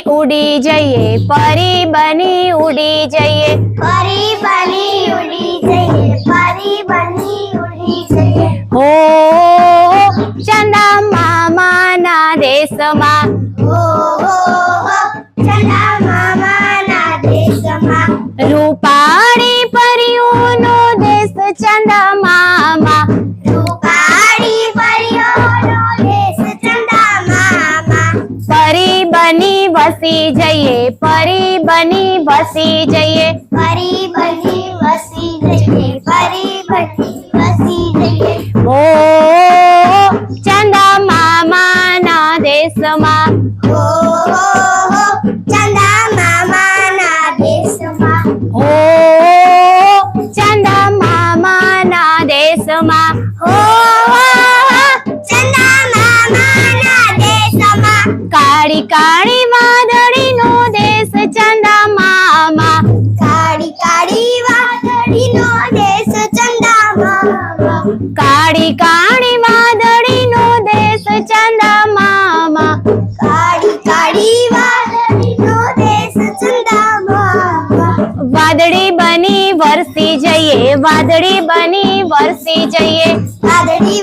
उड़ी जाइए परी बनी उड़ी जाइए परी बनी उड़ी जाइए परी बनी उड़ी जाइए हो चंदा मामा ना देश मा हो चंदा मामा ना देश मा रूपाड़ी परियोनो देश चंदा मामा रूपाड़ी परियोनो देश चंदा मामा परी बनी बसी जाइए परी बनी बसी जाइए परी बनी बसी जाइए परी बनी बसी जाइए ओ चंदा मामा ना देश मा हो चंदा मामा ना देश मा ओ चंदा मामा ना देश मा हो चंदा मामा ना देश मा काળી કાળી વાદળી નો દેશ ચંદા મામા કાળી કાળી વાદળી નો દેશ ચંદા મામા કાળી કાળી વાદળી નો દેશ ચંદા મામા કાળી કાળી વાદળી નો દેશ ચંદા મામા વાદળી બની વરસી જઈએ વાદળી બની વરસી જઈએ વાદળી